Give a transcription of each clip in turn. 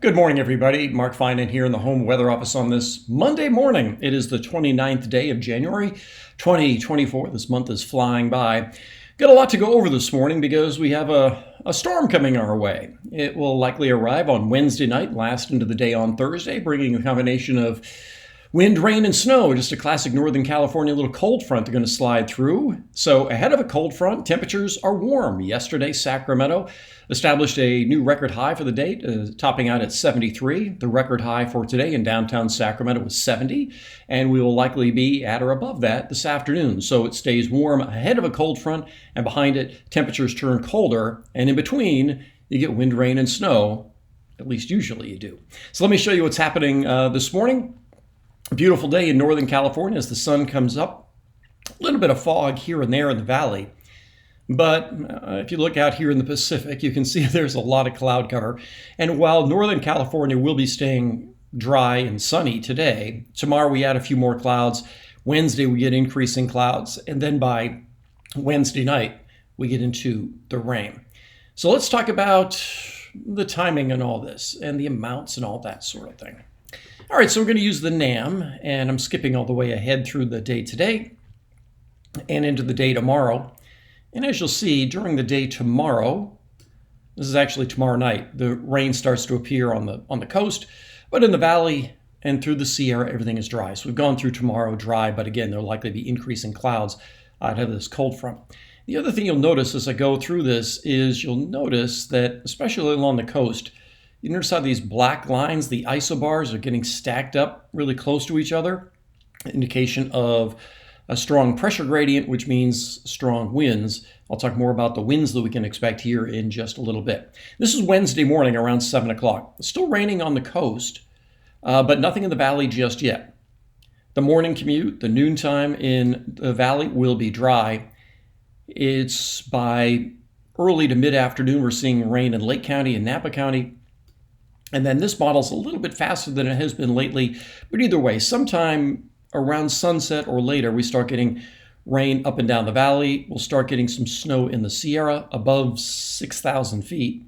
Good morning, everybody. Mark Finan here in the home weather office on this Monday morning. It is the 29th day of January, 2024. This month is flying by. Got a lot to go over this morning because we have a storm coming our way. It will likely arrive on Wednesday night, last into the day on Thursday, bringing a combination of wind, rain, and snow. Just a classic Northern California little cold front they're going to slide through. So ahead of a cold front, temperatures are warm. Yesterday, Sacramento established a new record high for the day, topping out at 73. The record high for today in downtown Sacramento was 70, and we will likely be at or above that this afternoon. So it stays warm ahead of a cold front, and behind it, temperatures turn colder, and in between, you get wind, rain, and snow. At least usually you do. So let me show you what's happening this morning. A beautiful day in Northern California as the sun comes up. A little bit of fog here and there in the valley. But if you look out here in the Pacific, you can see there's a lot of cloud cover. And while Northern California will be staying dry and sunny today, tomorrow we add a few more clouds. Wednesday we get increasing clouds. And then by Wednesday night, we get into the rain. So let's talk about the timing and all this and the amounts and all that sort of thing. All right, so we're going to use the NAM, and I'm skipping all the way ahead through the day today and into the day tomorrow. And as you'll see, during the day tomorrow, this is actually tomorrow night, the rain starts to appear on the coast, but in the valley and through the Sierra, everything is dry. So we've gone through tomorrow dry, but again, there'll likely be increasing clouds out of this cold front. The other thing you'll notice as I go through this is you'll notice that, especially along the coast, you notice how these black lines, the isobars, are getting stacked up really close to each other, indication of a strong pressure gradient, which means strong winds. I'll talk more about the winds that we can expect here in just a little bit. This is Wednesday morning around 7 o'clock. It's still raining on the coast, but nothing in the valley just yet. The morning commute, the noontime in the valley will be dry. It's by early to mid-afternoon, we're seeing rain in Lake County and Napa County. And then this model's a little bit faster than it has been lately. But either way, sometime around sunset or later, we start getting rain up and down the valley. We'll start getting some snow in the Sierra above 6,000 feet.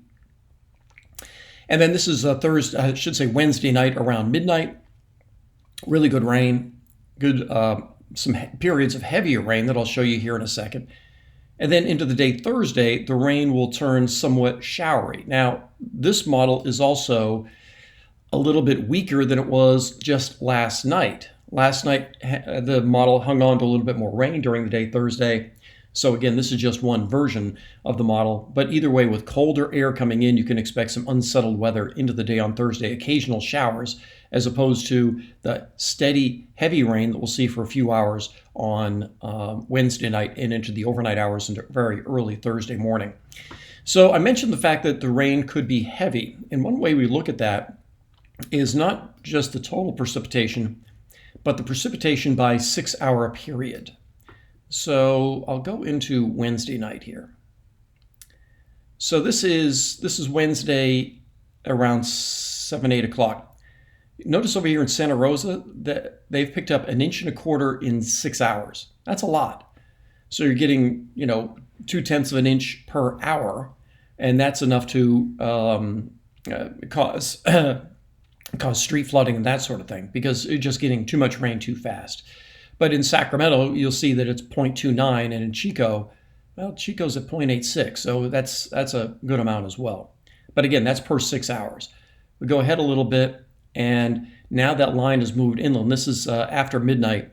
And then this is a Wednesday night around midnight. Really good rain, some periods of heavier rain that I'll show you here in a second. And then into the day Thursday, the rain will turn somewhat showery. Now, this model is also a little bit weaker than it was just last night. Last night, the model hung on to a little bit more rain during the day Thursday. So again, this is just one version of the model. But either way, with colder air coming in, you can expect some unsettled weather into the day on Thursday, occasional showers, as opposed to the steady, heavy rain that we'll see for a few hours on Wednesday night and into the overnight hours into very early Thursday morning. So I mentioned the fact that the rain could be heavy. And one way we look at that is not just the total precipitation, but the precipitation by 6-hour period. So I'll go into Wednesday night here. So this is Wednesday around 7, 8 o'clock. Notice over here in Santa Rosa that they've picked up 1.25 inches in 6 hours. That's a lot. So you're getting, 0.2 of an inch per hour, and that's enough to cause street flooding and that sort of thing because you're just getting too much rain too fast. But in Sacramento, you'll see that it's 0.29, and in Chico, Chico's at 0.86, so that's a good amount as well. But again, that's per 6 hours. We go ahead a little bit, and now that line has moved inland. This is after midnight.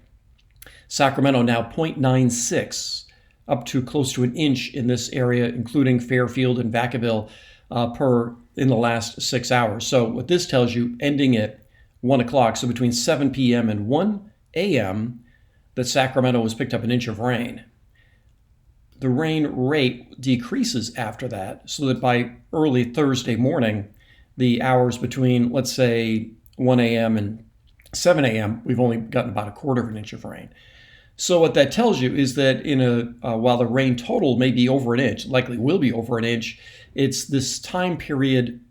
Sacramento now 0.96, up to close to an inch in this area, including Fairfield and Vacaville in the last 6 hours. So what this tells you, ending at 1 o'clock, so between 7 p.m. and 1 a.m., that Sacramento has picked up an inch of rain. The rain rate decreases after that, so that by early Thursday morning, the hours between, let's say, 1 a.m. and 7 a.m., we've only gotten about 1/4 inch of rain. So what that tells you is that while the rain total may be over an inch, likely will be over an inch, it's this time period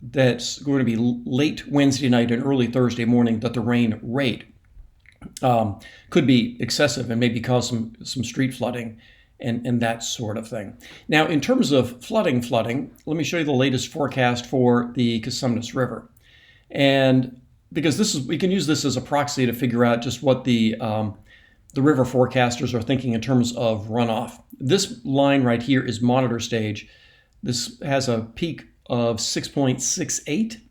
that's going to be late Wednesday night and early Thursday morning that the rain rate could be excessive and maybe cause some street flooding and that sort of thing. Now, in terms of flooding, let me show you the latest forecast for the Cosumnes River. And because we can use this as a proxy to figure out just what the river forecasters are thinking in terms of runoff. This line right here is monitor stage. This has a peak of 6.68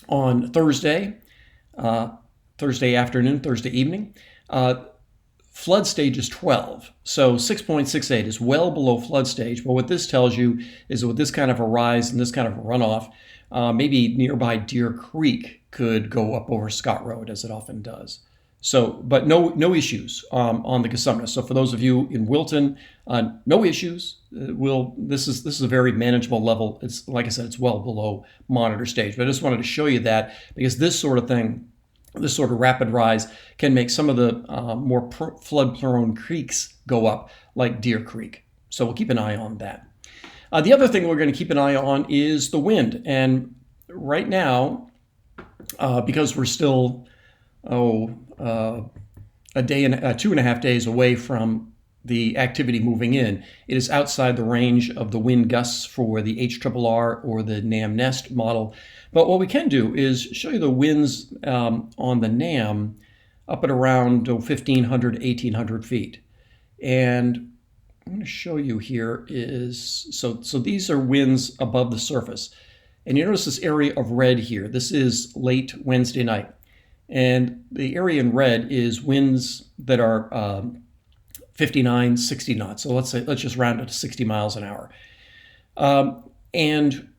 on Thursday afternoon, Thursday evening. Flood stage is 12, so 6.68 is well below flood stage. But what this tells you is that with this kind of a rise and this kind of a runoff, maybe nearby Deer Creek could go up over Scott Road, as it often does. So, but no issues on the Cosumnes. So for those of you in Wilton, no issues. This is a very manageable level. It's, like I said, it's well below monitor stage. But I just wanted to show you that because this sort of thing, this sort of rapid rise can make some of the more flood-prone creeks go up, like Deer Creek. So we'll keep an eye on that. The other thing we're going to keep an eye on is the wind. And right now, because we're still, a day and 2.5 days away from the activity moving in, it is outside the range of the wind gusts for the HRRR or the NAM-NEST model. But what we can do is show you the winds on the NAM up at around 1,500, 1,800 feet. And I'm going to show you here is, so these are winds above the surface. And you notice this area of red here. This is late Wednesday night. And the area in red is winds that are 59, 60 knots. So let's just round it to 60 miles an hour. And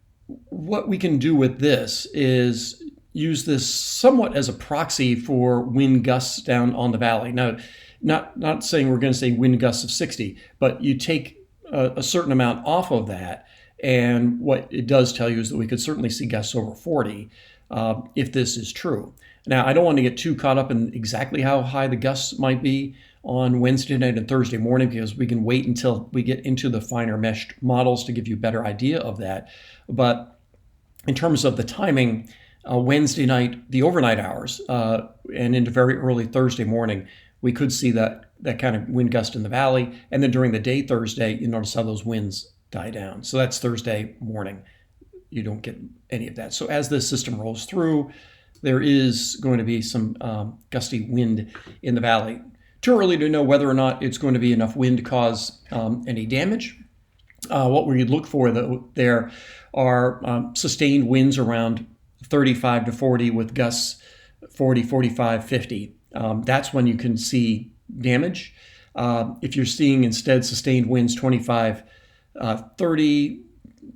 what we can do with this is use this somewhat as a proxy for wind gusts down on the valley. Now, not saying we're going to say wind gusts of 60, but you take a certain amount off of that, and what it does tell you is that we could certainly see gusts over 40 if this is true. Now, I don't want to get too caught up in exactly how high the gusts might be on Wednesday night and Thursday morning, because we can wait until we get into the finer meshed models to give you a better idea of that. But in terms of the timing, Wednesday night, the overnight hours, and into very early Thursday morning, we could see that kind of wind gust in the valley. And then during the day Thursday, you notice how those winds die down. So that's Thursday morning. You don't get any of that. So as this system rolls through, there is going to be some gusty wind in the valley. Too early to know whether or not it's going to be enough wind to cause any damage. What we look for, though, there are sustained winds around 35 to 40 with gusts 40, 45, 50. That's when you can see damage. If you're seeing instead sustained winds 25, 30,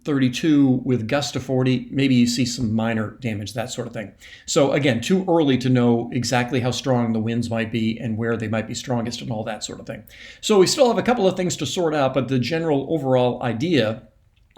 32 with gusts to 40, maybe you see some minor damage, that sort of thing. So again, too early to know exactly how strong the winds might be and where they might be strongest and all that sort of thing. So we still have a couple of things to sort out, but the general overall idea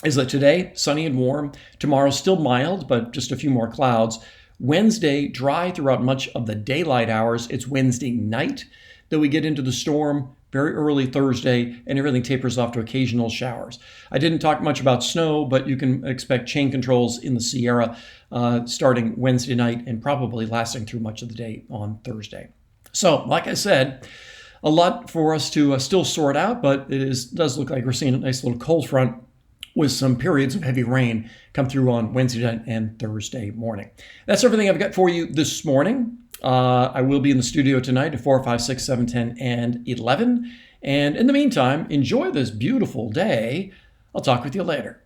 is that today, sunny and warm. Tomorrow, still mild, but just a few more clouds. Wednesday, dry throughout much of the daylight hours. It's Wednesday night that we get into the storm. Very early Thursday, and everything tapers off to occasional showers. I didn't talk much about snow, but you can expect chain controls in the Sierra starting Wednesday night and probably lasting through much of the day on Thursday. So, like I said, a lot for us to still sort out, but it does look like we're seeing a nice little cold front with some periods of heavy rain come through on Wednesday night and Thursday morning. That's everything I've got for you this morning. I will be in the studio tonight at 4, 5, 6, 7, 10, and 11. And in the meantime, enjoy this beautiful day. I'll talk with you later.